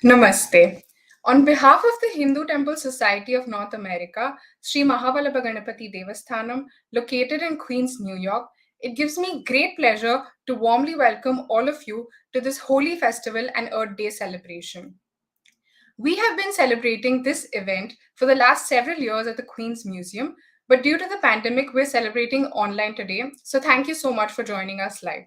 Namaste. On behalf of the Hindu Temple Society of North America, Sri Mahavallabha Ganapati Devasthanam, located in Queens, New York, it gives me great pleasure to warmly welcome all of you to this Holi festival and Earth Day celebration. We have been celebrating this event for the last several years at the Queen's Museum, but due to the pandemic, we're celebrating online today. So thank you so much for joining us live.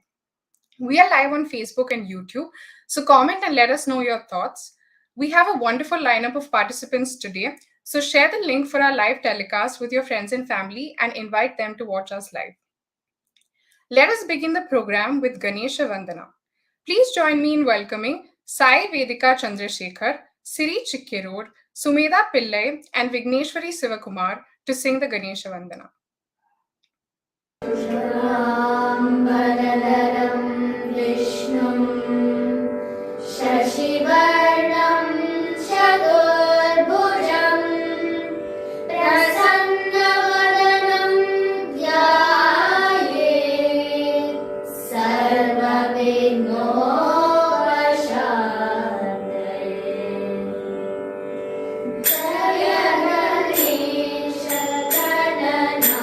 We are live on Facebook and YouTube, so comment and let us know your thoughts. We have a wonderful lineup of participants today, so share the link for our live telecast with your friends and family and invite them to watch us live. Let us begin the program with Ganesha Vandana. Please join me in welcoming Sai Vedika Chandrasekhar, Siri Chikkirod, Sumedha Pillai, and Vigneshwari Sivakumar to sing the Ganesha Vandana. Jaya Ganesha Ganana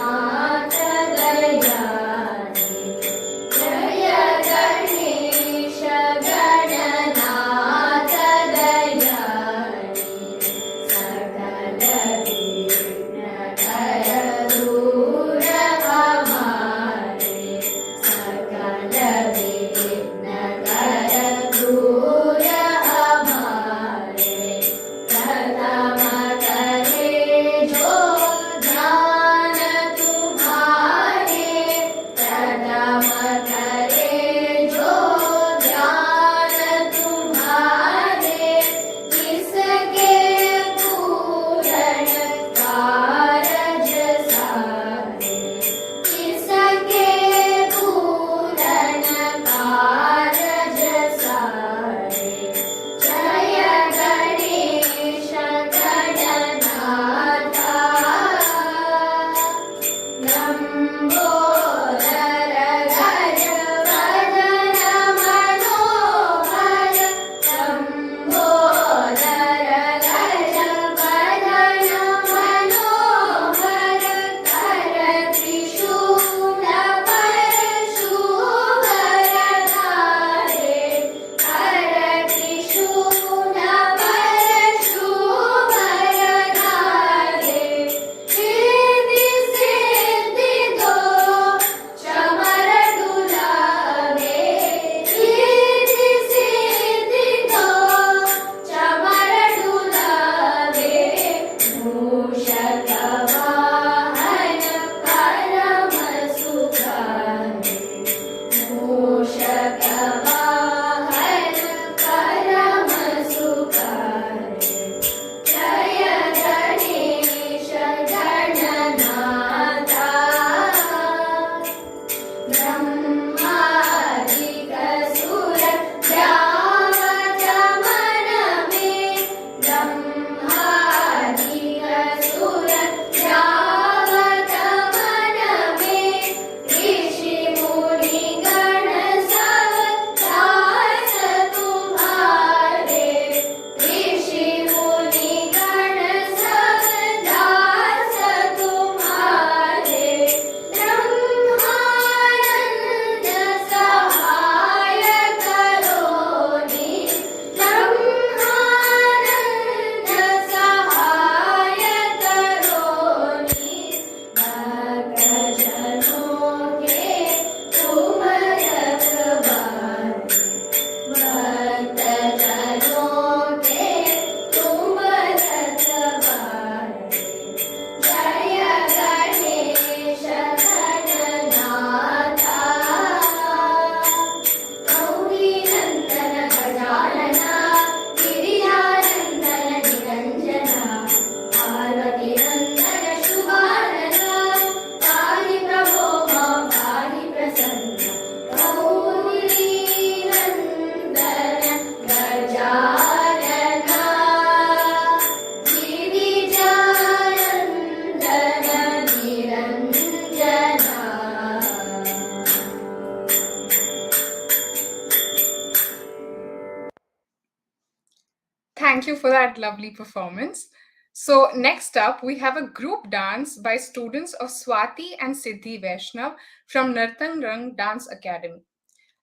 Thank you for that lovely performance. So, next up, we have a group dance by students of Swati and Siddhi Vaishnav from Nartan Rang Dance Academy.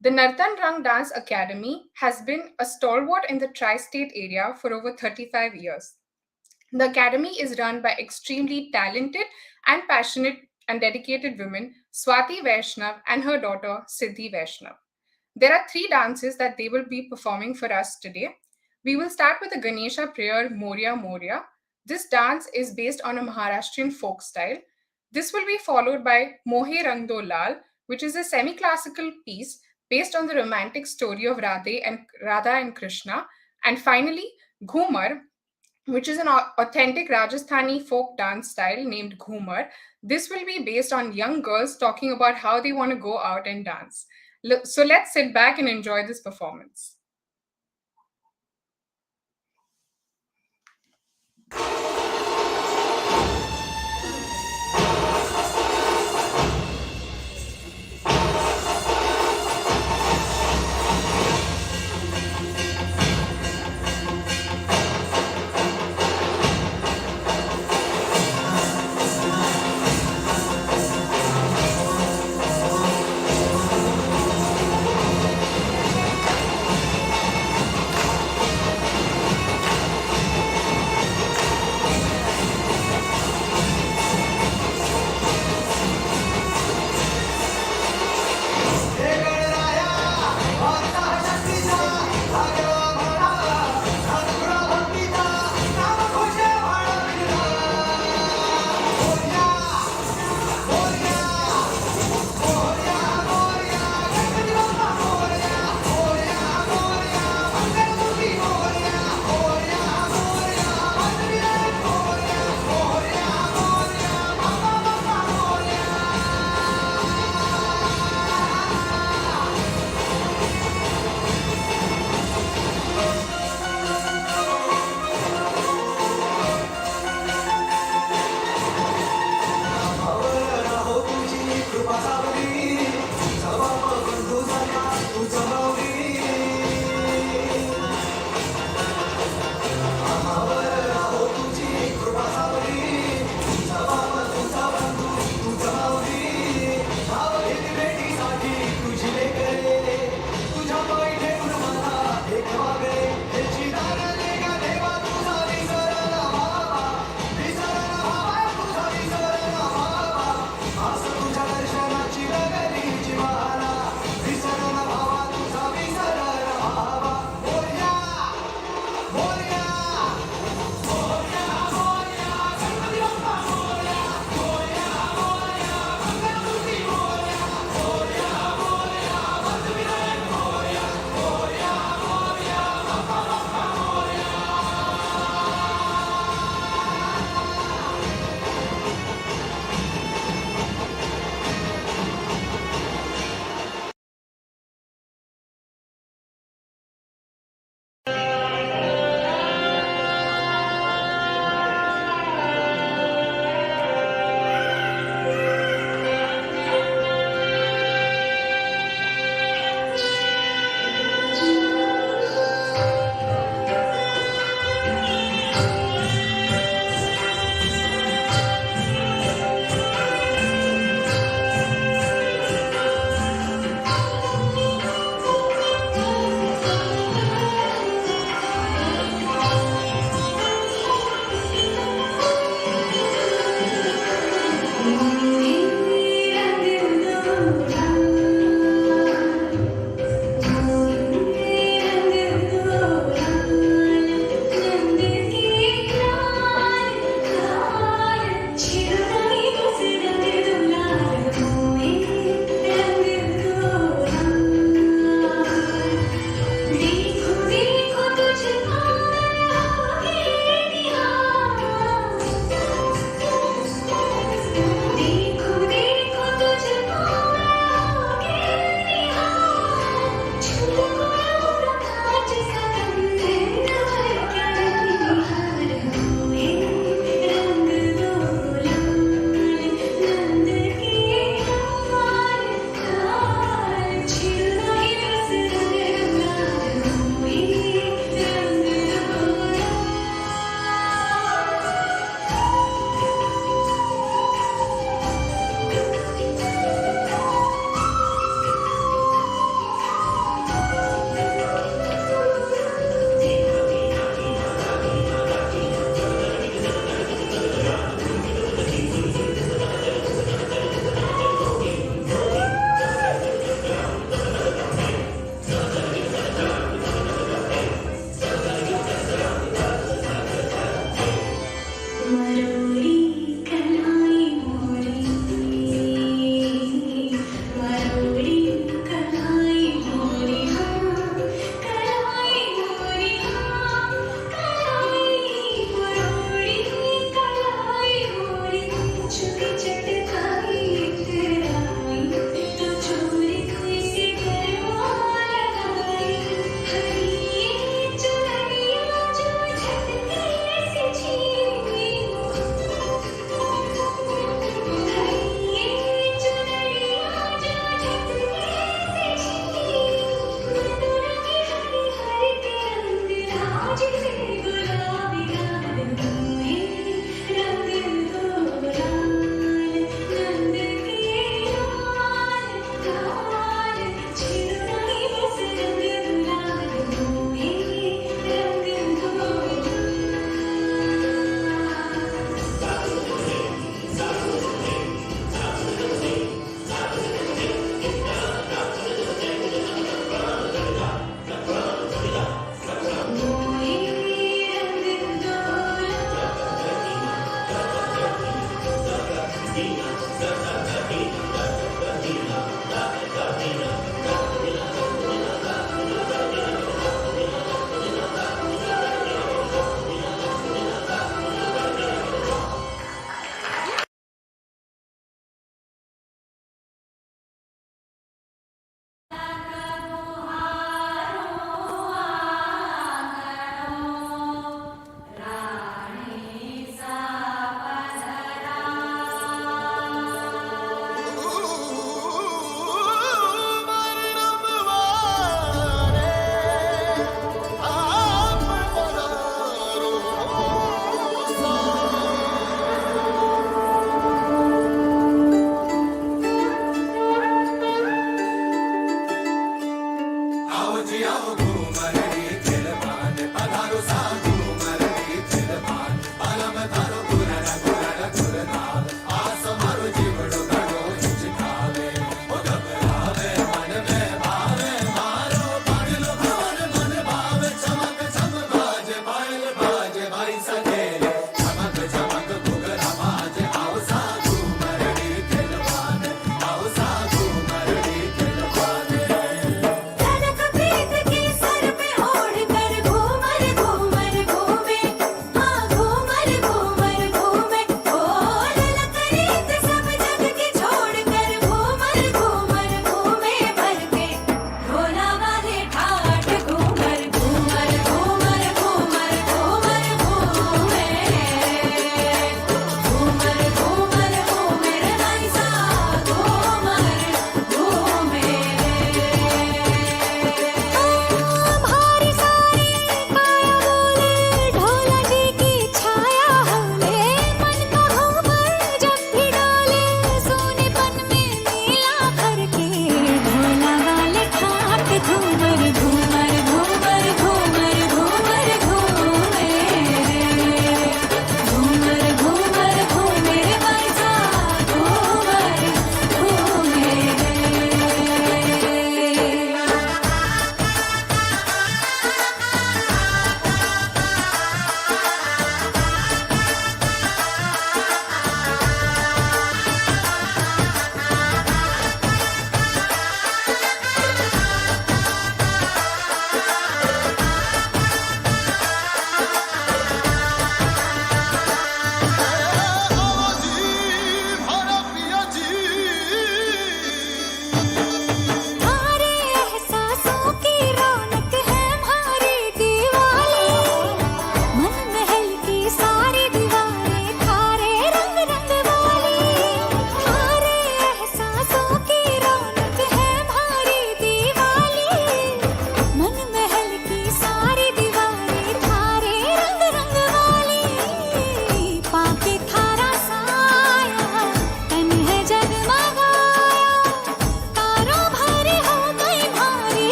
The Nartan Rang Dance Academy has been a stalwart in the tri state area for over 35 years. The academy is run by extremely talented and passionate and dedicated women, Swati Vaishnav and her daughter, Siddhi Vaishnav. There are three dances that they will be performing for us today. We will start with the Ganesha prayer Moria Moria. This dance is based on a Maharashtrian folk style. This will be followed by Mohe Rang Do Lal, which is a semi-classical piece based on the romantic story of Radha and Krishna. And finally, Ghumar, which is an authentic Rajasthani folk dance style named Ghumar. This will be based on young girls talking about how they want to go out and dance. So let's sit back and enjoy this performance.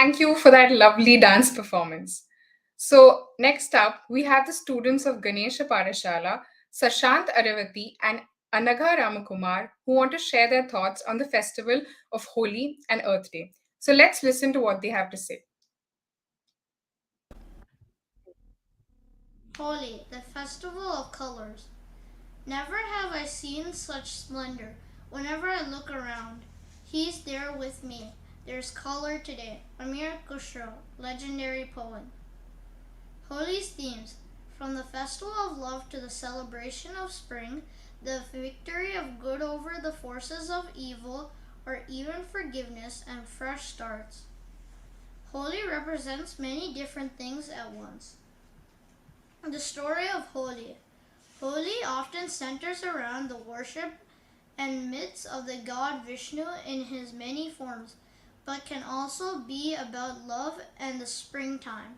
Thank you for that lovely dance performance. So, next up, we have the students of Ganesha Parashala, Sashant Aravati and Anagha Ramakumar, who want to share their thoughts on the festival of Holi and Earth Day. So, let's listen to what they have to say. Holi, the festival of colors. Never have I seen such splendor. Whenever I look around, he's there with me. There's color today. Amir Khusro, legendary poet. Holi's themes, from the festival of love to the celebration of spring, the victory of good over the forces of evil, or even forgiveness and fresh starts. Holi represents many different things at once. The story of Holi. Holi often centers around the worship and myths of the god Vishnu in his many forms, but can also be about love and the springtime.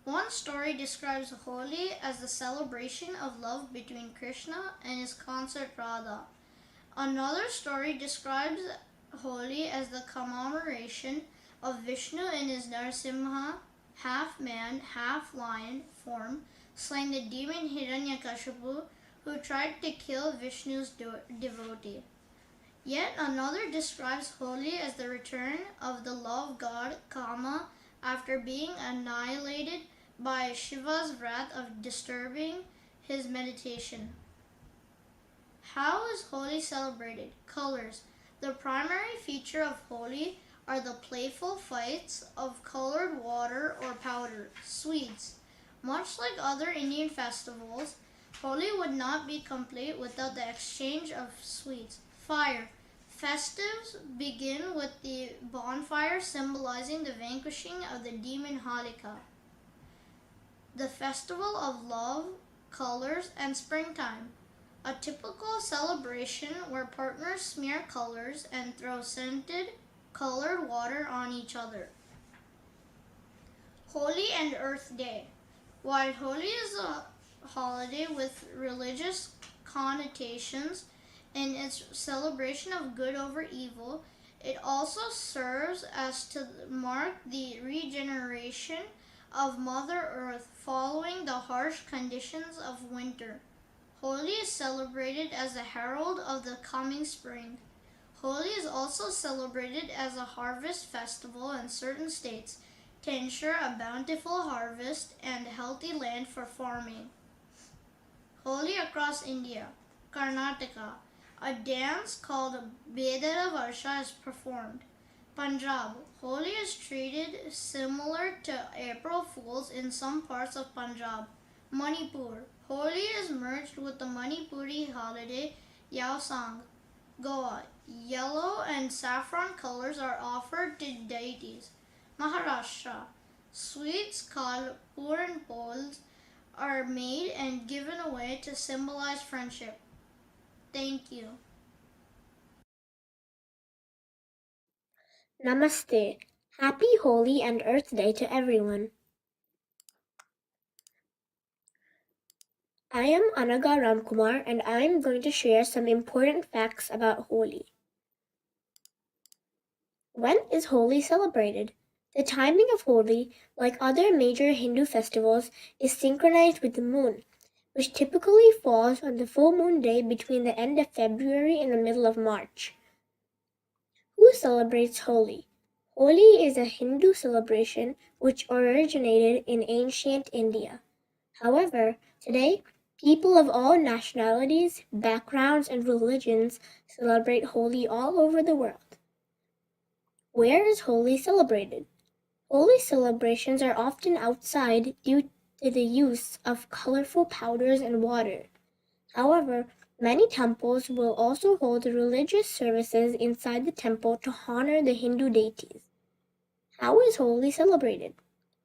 One story describes Holi as the celebration of love between Krishna and his consort Radha. Another story describes Holi as the commemoration of Vishnu in his Narasimha, half man, half lion form, slaying the demon Hiranyakashipu who tried to kill Vishnu's devotee. Yet another describes Holi as the return of the love god Kama after being annihilated by Shiva's wrath of disturbing his meditation. How is Holi celebrated? Colors. The primary feature of Holi are the playful fights of colored water or powder, sweets. Much like other Indian festivals, Holi would not be complete without the exchange of sweets. Fire. Festives begin with the bonfire symbolizing the vanquishing of the demon Halika. The festival of love, colors, and springtime. A typical celebration where partners smear colors and throw scented, colored water on each other. Holi and Earth Day. While Holi is a holiday with religious connotations in its celebration of good over evil, it also serves as to mark the regeneration of Mother Earth following the harsh conditions of winter. Holi is celebrated as a herald of the coming spring. Holi is also celebrated as a harvest festival in certain states to ensure a bountiful harvest and healthy land for farming. Holi across India. Karnataka. A dance called Bedara Varsha is performed. Punjab. Holi is treated similar to April Fools in some parts of Punjab. Manipur. Holi is merged with the Manipuri holiday Yaosang. Goa. Yellow and saffron colors are offered to deities. Maharashtra. Sweets called puran poles are made and given away to symbolize friendship. Thank you. Namaste. Happy Holi and Earth Day to everyone. I am Anaga Ramkumar and I am going to share some important facts about Holi. When is Holi celebrated? The timing of Holi, like other major Hindu festivals, is synchronized with the moon, which typically falls on the full moon day between the end of February and the middle of March. Who celebrates Holi? Holi is a Hindu celebration which originated in ancient India. However, today, people of all nationalities, backgrounds, and religions celebrate Holi all over the world. Where is Holi celebrated? Holi celebrations are often outside due to the use of colorful powders and water. However, many temples will also hold religious services inside the temple to honor the Hindu deities. How is Holi celebrated?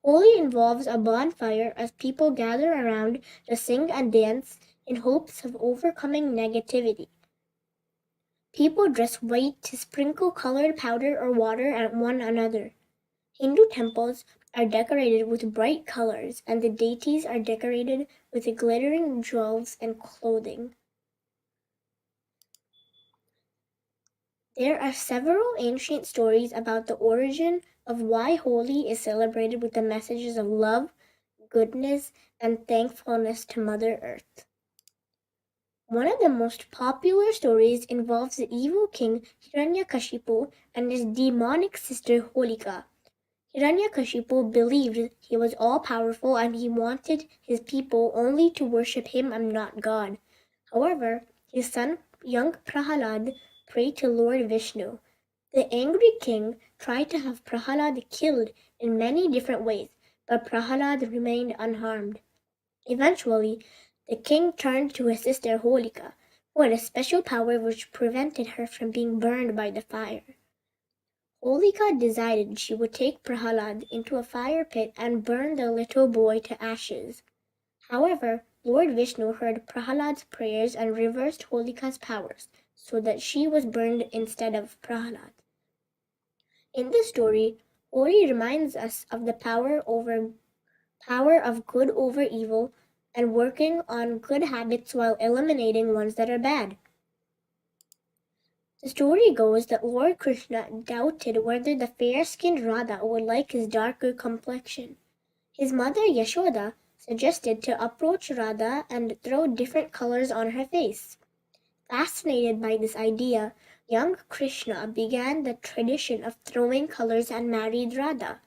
Holi involves a bonfire as people gather around to sing and dance in hopes of overcoming negativity. People dress white to sprinkle colored powder or water at one another. Hindu temples are decorated with bright colors, and the deities are decorated with glittering jewels and clothing. There are several ancient stories about the origin, of why Holi is celebrated with the messages of love, goodness, and thankfulness to Mother Earth. One of the most popular stories involves the evil king Hiranyakashipu and his demonic sister Holika. Hiranyakashipu believed he was all-powerful and he wanted his people only to worship him and not God. However, his son, young Prahalad, prayed to Lord Vishnu. The angry king tried to have Prahalad killed in many different ways, but Prahalad remained unharmed. Eventually, the king turned to his sister Holika, who had a special power which prevented her from being burned by the fire. Holika decided she would take Prahalad into a fire pit and burn the little boy to ashes. However, Lord Vishnu heard Prahalad's prayers and reversed Holika's powers, so that she was burned instead of Prahalad. In this story, Holi reminds us of the power of good over evil and working on good habits while eliminating ones that are bad. The story goes that Lord Krishna doubted whether the fair-skinned Radha would like his darker complexion. His mother Yashoda suggested to approach Radha and throw different colors on her face. Fascinated by this idea, young Krishna began the tradition of throwing colors and married Radha.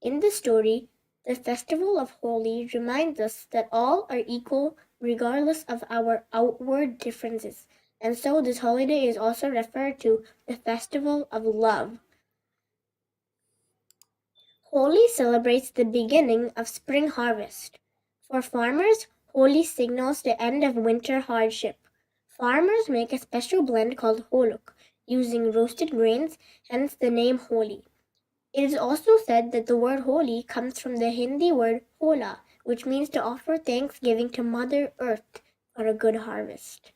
In the story, the festival of Holi reminds us that all are equal regardless of our outward differences, and so this holiday is also referred to the festival of love. Holi celebrates the beginning of spring harvest. For farmers, Holi signals the end of winter hardship. Farmers make a special blend called holuk, using roasted grains, hence the name Holi. It is also said that the word Holi comes from the Hindi word hola, which means to offer thanksgiving to Mother Earth for a good harvest.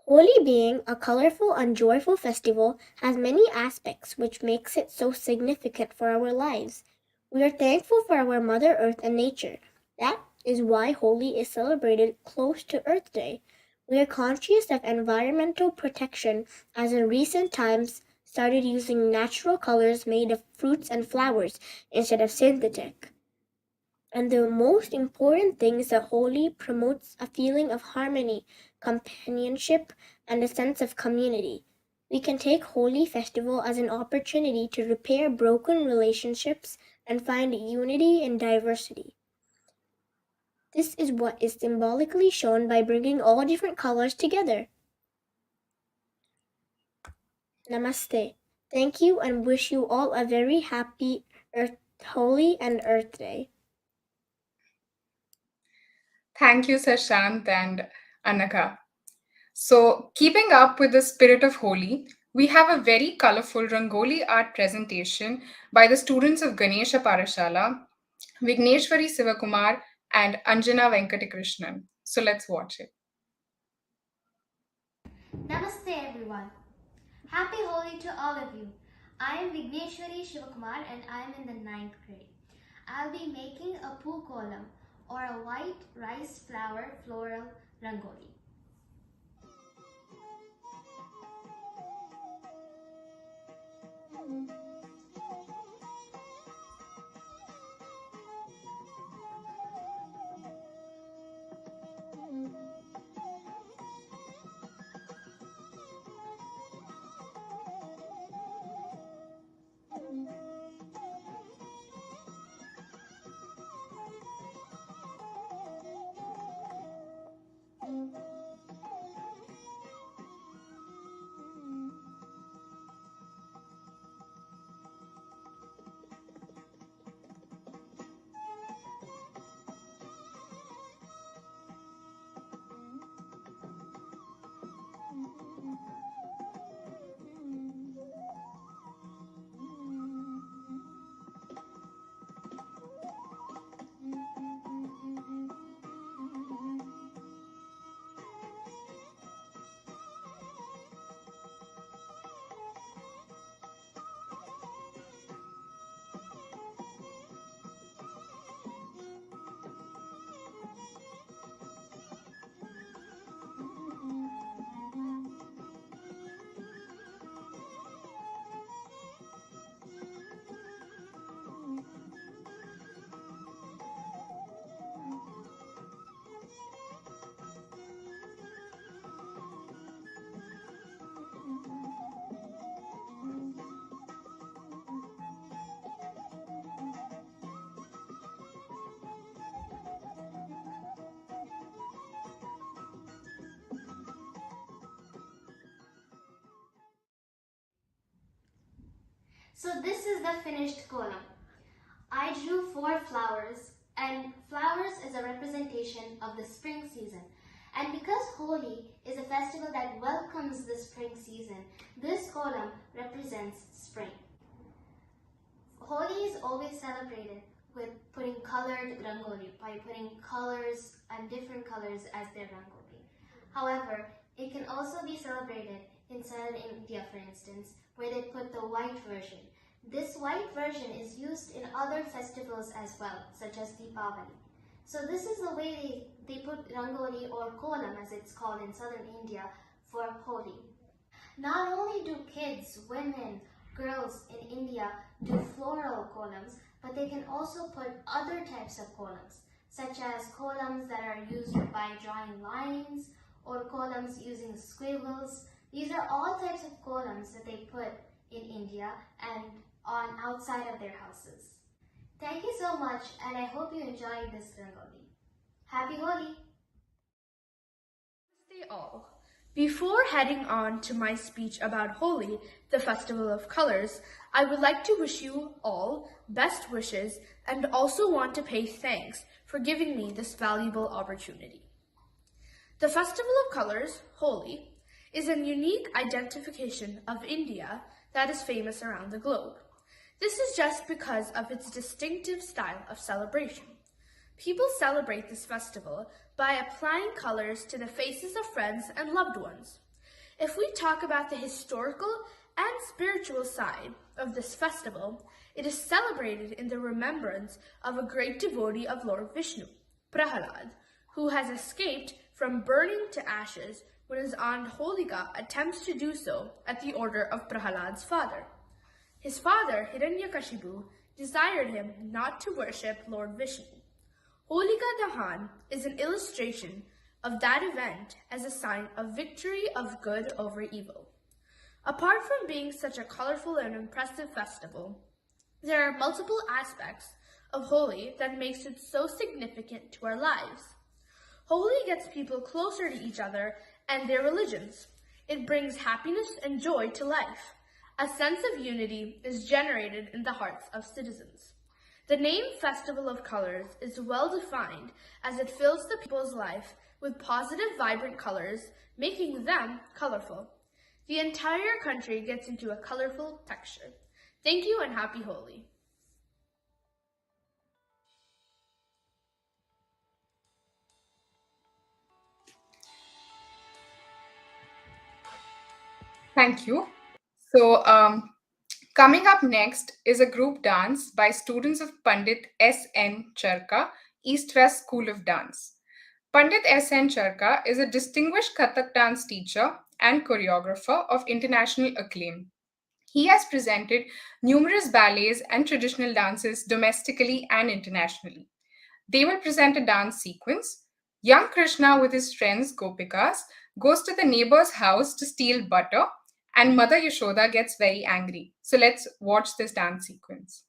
Holi, being a colorful and joyful festival, has many aspects which makes it so significant for our lives. We are thankful for our Mother Earth and nature. That is why Holi is celebrated close to Earth Day. We are conscious of environmental protection, as in recent times started using natural colors made of fruits and flowers instead of synthetic. And the most important thing is that Holi promotes a feeling of harmony, companionship, and a sense of community. We can take Holi festival as an opportunity to repair broken relationships and find unity in diversity. This is what is symbolically shown by bringing all different colors together. Namaste. Thank you and wish you all a very happy Holi and Earth Day. Thank you, Sashant and Anaka. So, keeping up with the spirit of Holi, we have a very colorful Rangoli art presentation by the students of Ganesha Parashala, Vigneshwari Sivakumar, and Anjana Venkatakrishnan. So, let's watch it. Namaste everyone. Happy Holi to all of you. I am Vigneshwari Shivakumar and I am in the 9th grade. I'll be making a poo kolam or a white rice flower floral rangoli. So this is the finished kolam. I drew 4 flowers, and flowers is a representation of the spring season. And because Holi is a festival that welcomes the spring season, this kolam represents spring. Holi is always celebrated with putting colored Rangoli, by putting colors and different colors as their Rangoli. However, it can also be celebrated in southern India, for instance, where they put the white version. This white version is used in other festivals as well, such as Deepavali. So this is the way they put Rangoli or kolam, as it's called in southern India, for Holi. Not only do kids, women, girls in India do floral kolams, but they can also put other types of kolams, such as kolams that are used by drawing lines or kolams using squiggles. These are all types of kolams that they put in India and on outside of their houses. Thank you so much, and I hope you enjoyed this Rangoli. Happy Holi! Namaste all. Before heading on to my speech about Holi, the festival of colors, I would like to wish you all best wishes and also want to pay thanks for giving me this valuable opportunity. The festival of colors, Holi, is a unique identification of India that is famous around the globe. This is just because of its distinctive style of celebration. People celebrate this festival by applying colors to the faces of friends and loved ones. If we talk about the historical and spiritual side of this festival, it is celebrated in the remembrance of a great devotee of Lord Vishnu, Prahalad, who has escaped from burning to ashes when his aunt Holika attempts to do so at the order of Prahalad's father. His father, Hiranyakashipu, desired him not to worship Lord Vishnu. Holika Dahan is an illustration of that event as a sign of victory of good over evil. Apart from being such a colorful and impressive festival, there are multiple aspects of Holi that makes it so significant to our lives. Holi gets people closer to each other and their religions. It brings happiness and joy to life. A sense of unity is generated in the hearts of citizens. The name Festival of Colors is well defined as it fills the people's life with positive, vibrant colors, making them colorful. The entire country gets into a colorful texture. Thank you and happy Holi. Thank you. So, coming up next is a group dance by students of Pandit S.N. Charka, East West School of Dance. Pandit S.N. Charka is a distinguished Kathak dance teacher and choreographer of international acclaim. He has presented numerous ballets and traditional dances domestically and internationally. They will present a dance sequence. Young Krishna, with his friends Gopikas, goes to the neighbor's house to steal butter, and Mother Yashoda gets very angry. So let's watch this dance sequence.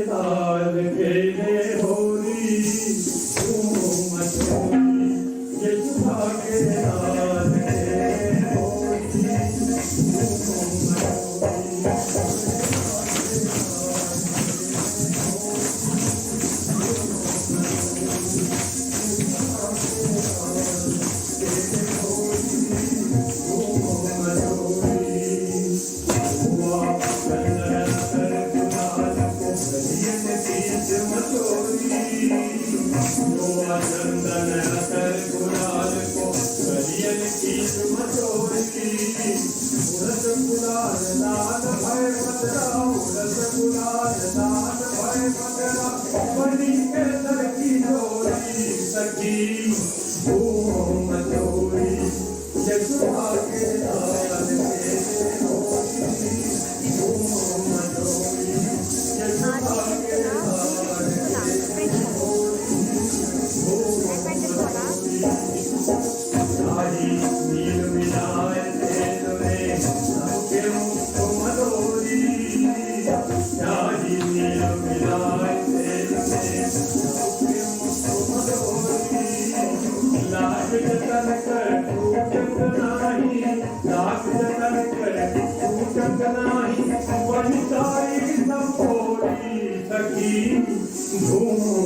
साथ खेले होली झूम मचोली यशोदा के साथ खेले होली झूम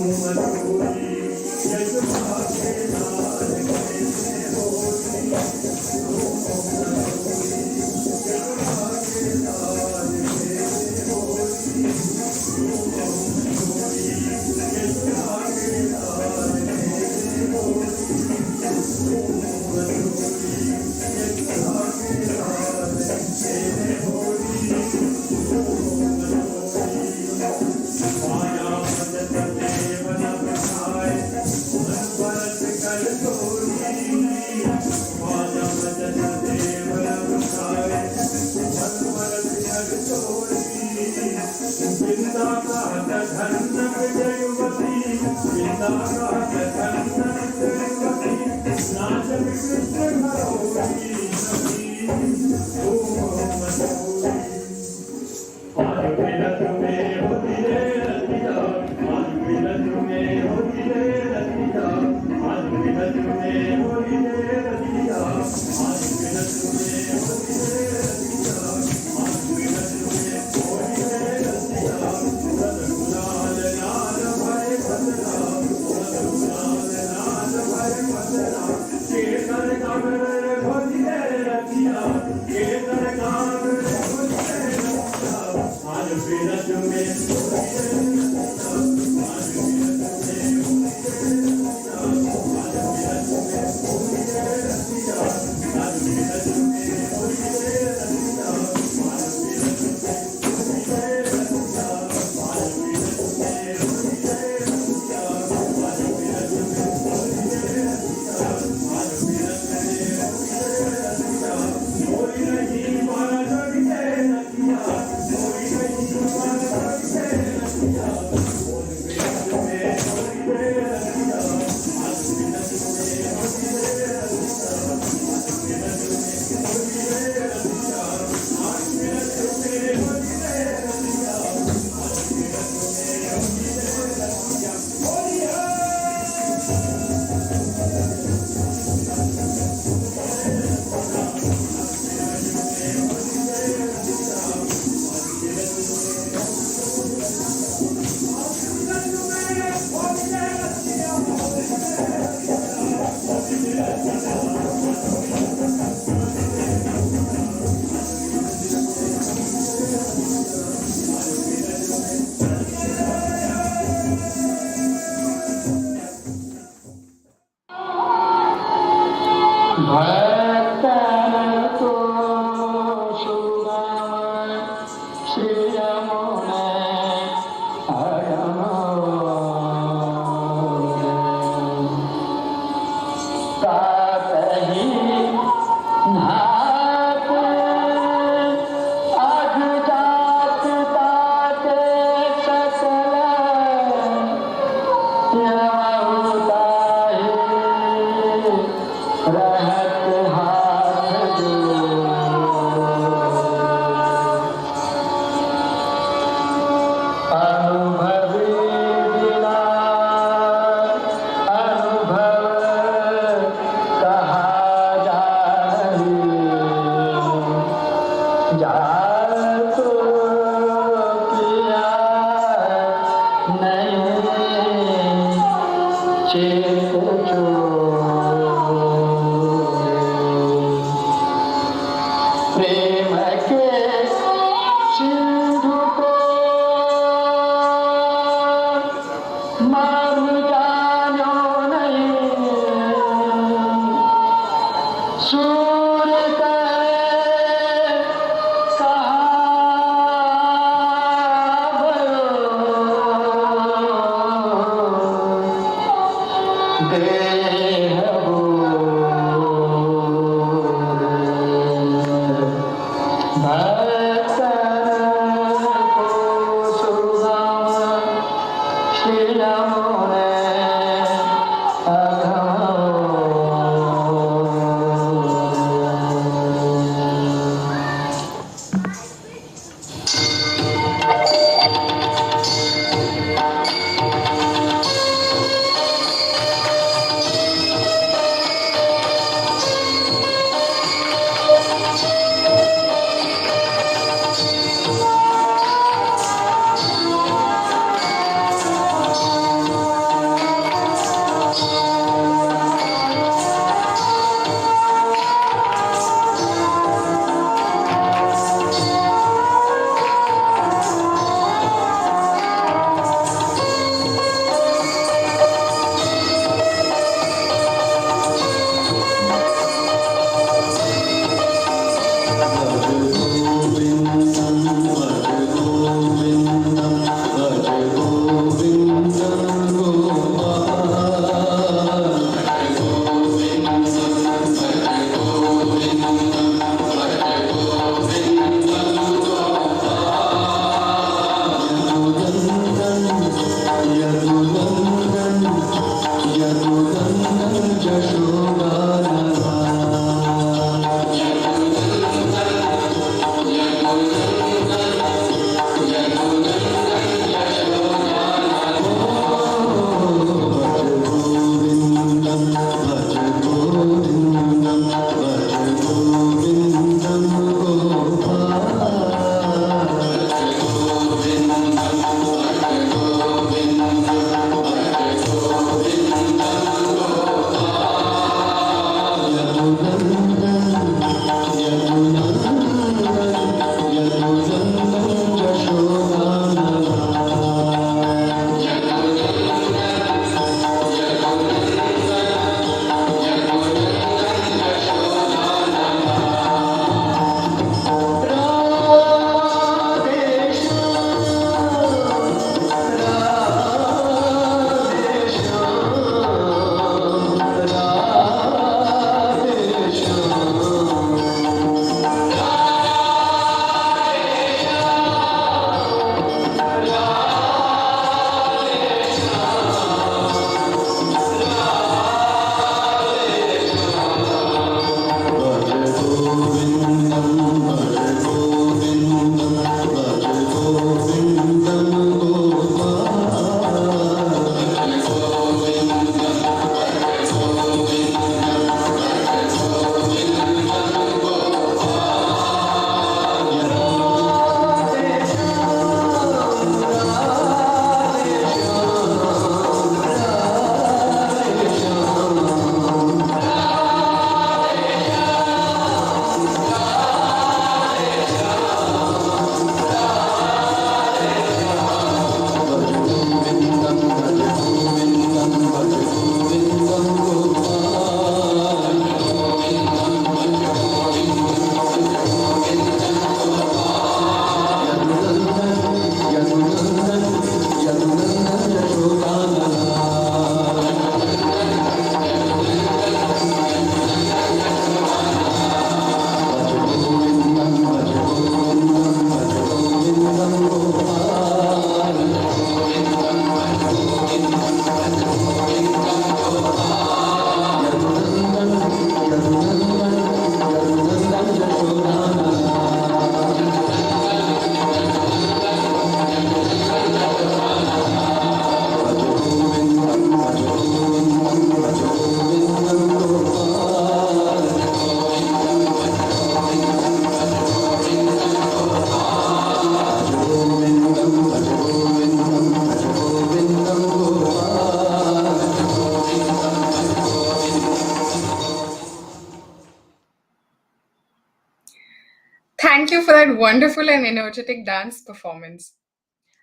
Thank you for that wonderful and energetic dance performance.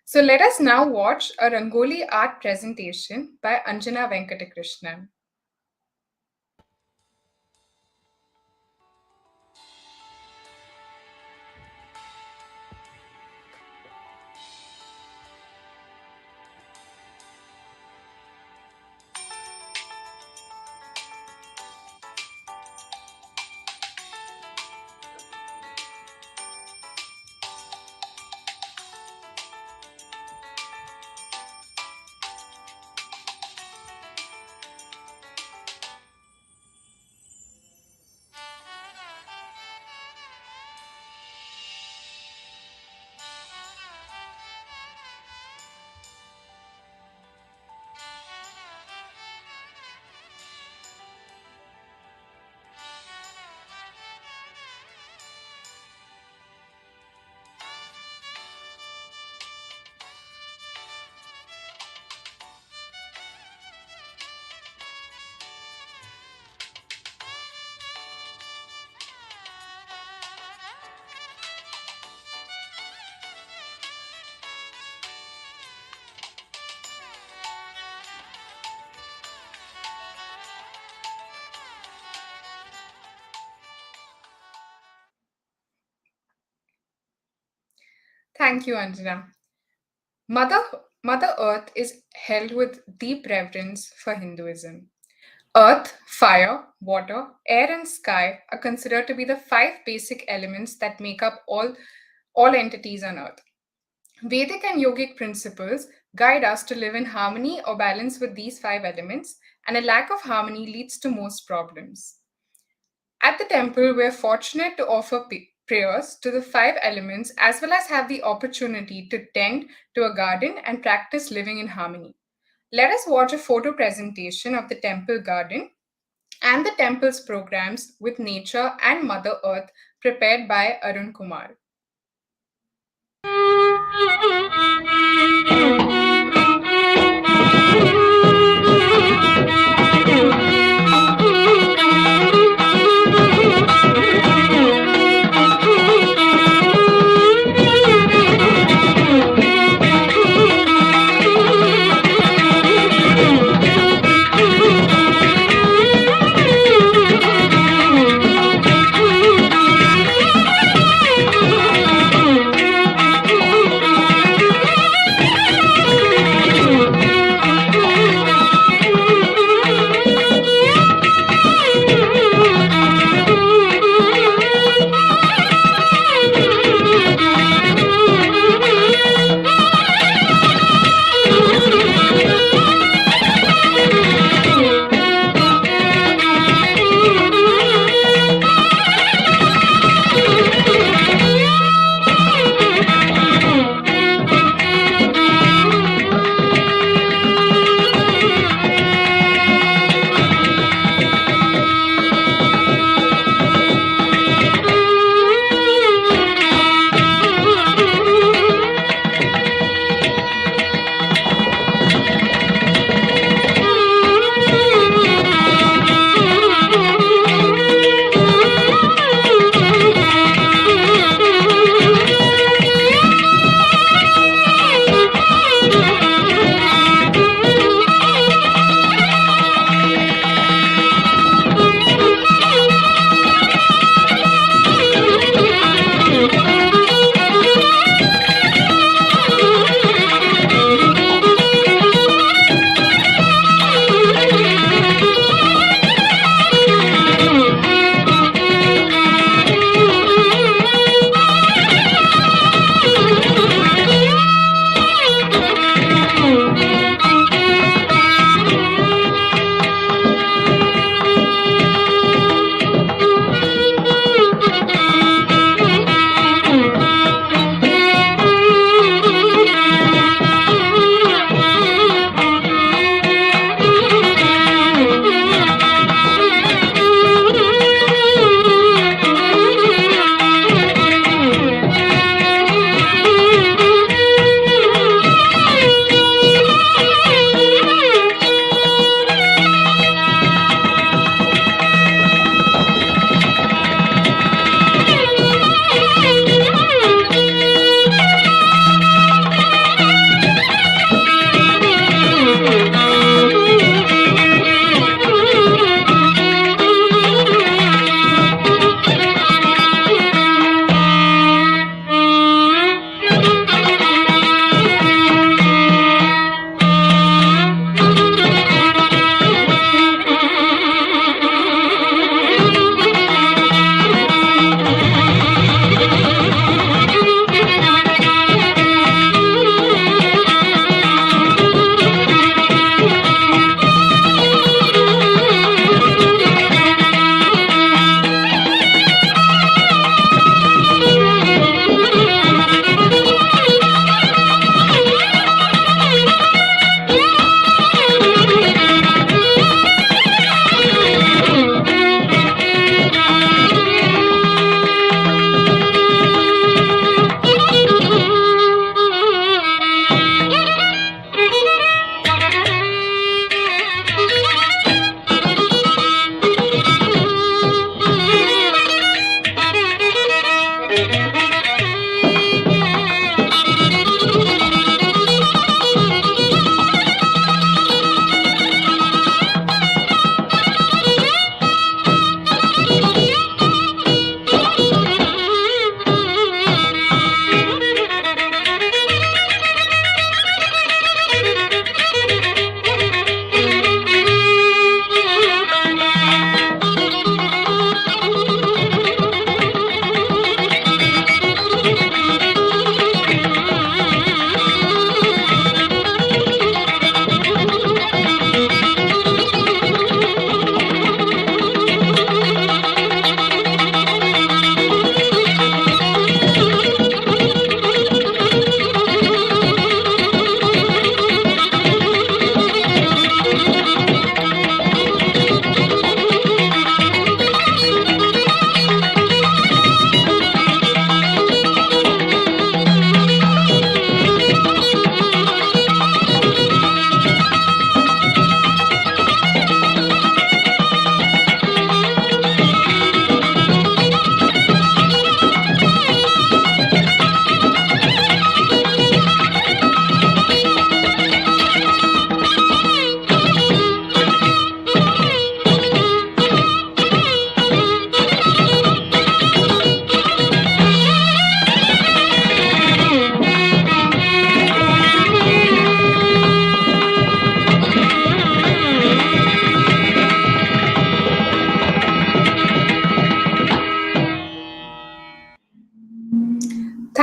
So let us now watch a Rangoli art presentation by Anjana Venkatakrishnan. Thank you, Anjana. Mother, Mother Earth is held with deep reverence for Hinduism. Earth, fire, water, air, and sky are considered to be the five basic elements that make up all entities on Earth. Vedic and yogic principles guide us to live in harmony or balance with these five elements, and a lack of harmony leads to most problems. At the temple, we're fortunate to offer prayers to the five elements as well as have the opportunity to tend to a garden and practice living in harmony. Let us watch a photo presentation of the temple garden and the temple's programs with nature and Mother Earth prepared by Arun Kumar.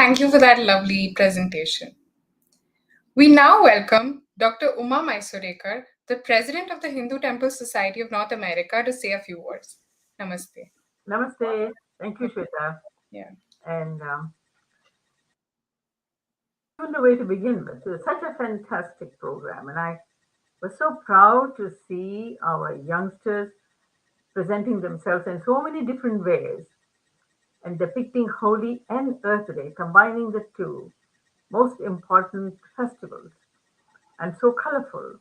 Thank you for that lovely presentation. We now welcome Dr. Uma Mysore, the president of the Hindu Temple Society of North America, to say a few words. Namaste. Namaste. Thank you, Shweta. Yeah. And I don't know where to begin with. It's such a fantastic program, and I was so proud to see our youngsters presenting themselves in so many different ways and depicting Holi and Earth Day, combining the two most important festivals, and so colorful.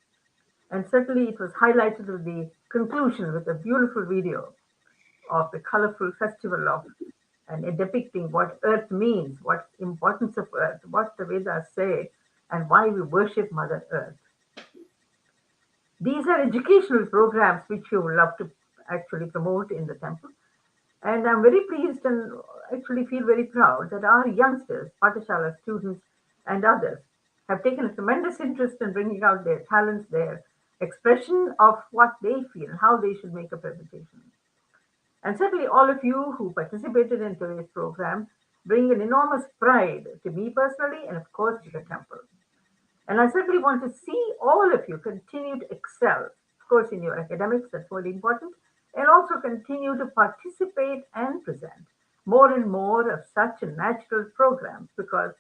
And certainly it was highlighted with the conclusion with a beautiful video of the colorful festival of and depicting what earth means, what importance of earth, what the Vedas say, and why we worship Mother Earth. These are educational programs which you love to actually promote in the temple. And I'm very pleased and actually feel very proud that our youngsters, Patashala students, and others have taken a tremendous interest in bringing out their talents, their expression of what they feel, how they should make a presentation. And certainly, all of you who participated in today's program bring an enormous pride to me personally and, of course, to the temple. And I certainly want to see all of you continue to excel, of course, in your academics, that's really important, and also continue to participate and present more and more of such a natural programs because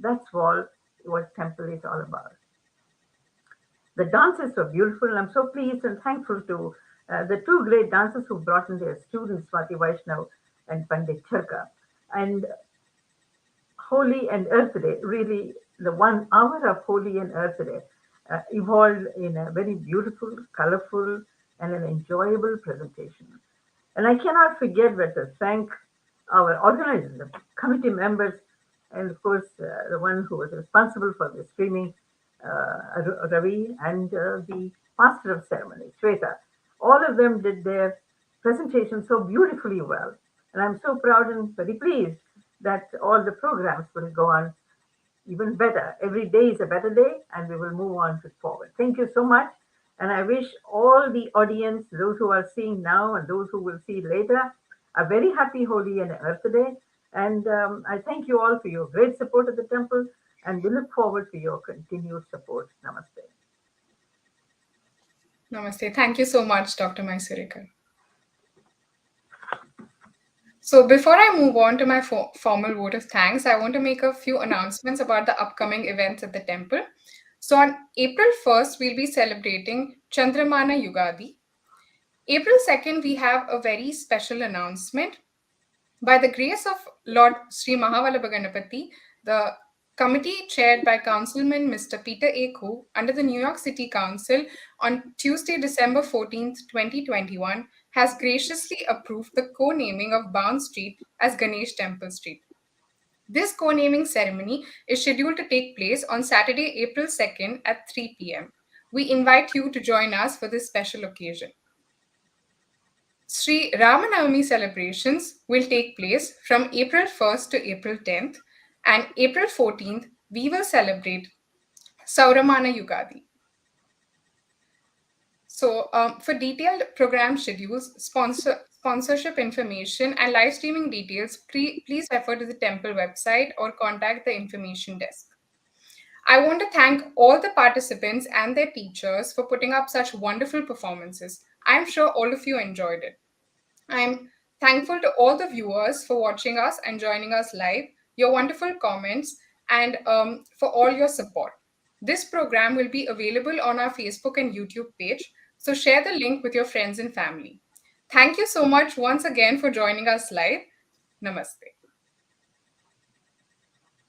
that's what temple is all about. The dances were beautiful, and I'm so pleased and thankful to the two great dancers who brought in their students, Swati Vaishnav and Pandit Charka. And Holi and Earth Day, really the 1 hour of Holi and Earth Day evolved in a very beautiful, colorful, and an enjoyable presentation. And I cannot forget but to thank our organizers, the committee members, and of course the one who was responsible for the streaming, Ravi, and the master of ceremony, Shweta. All of them did their presentation so beautifully well. And I'm so proud and very pleased that all the programs will go on even better. Every day is a better day, and we will move on forward. Thank you so much. And I wish all the audience, those who are seeing now and those who will see later, a very happy Holi and Earth Day. And I thank you all for your great support of the temple, and we look forward to your continued support. Namaste. Namaste. Thank you so much, Dr. Mysore. So before I move on to my formal vote of thanks, I want to make a few announcements about the upcoming events at the temple. So on April 1st, we'll be celebrating Chandramana Yugadi. April 2nd, we have a very special announcement. By the grace of Lord Sri Mahavallabha Ganapati, the committee chaired by Councilman Mr. Peter A. Koo under the New York City Council on Tuesday, December 14th, 2021, has graciously approved the co-naming of Bound Street as Ganesh Temple Street. This co-naming ceremony is scheduled to take place on Saturday, April 2nd at 3 p.m. We invite you to join us for this special occasion. Sri Ramanavami celebrations will take place from April 1st to April 10th, and April 14th, we will celebrate Sauramana Yugadi. So, for detailed program schedules, sponsorship information, and live streaming details, please refer to the temple website or contact the information desk. I want to thank all the participants and their teachers for putting up such wonderful performances. I'm sure all of you enjoyed it. I'm thankful to all the viewers for watching us and joining us live, your wonderful comments, and for all your support. This program will be available on our Facebook and YouTube page, so share the link with your friends and family. Thank you so much once again for joining us live. Namaste.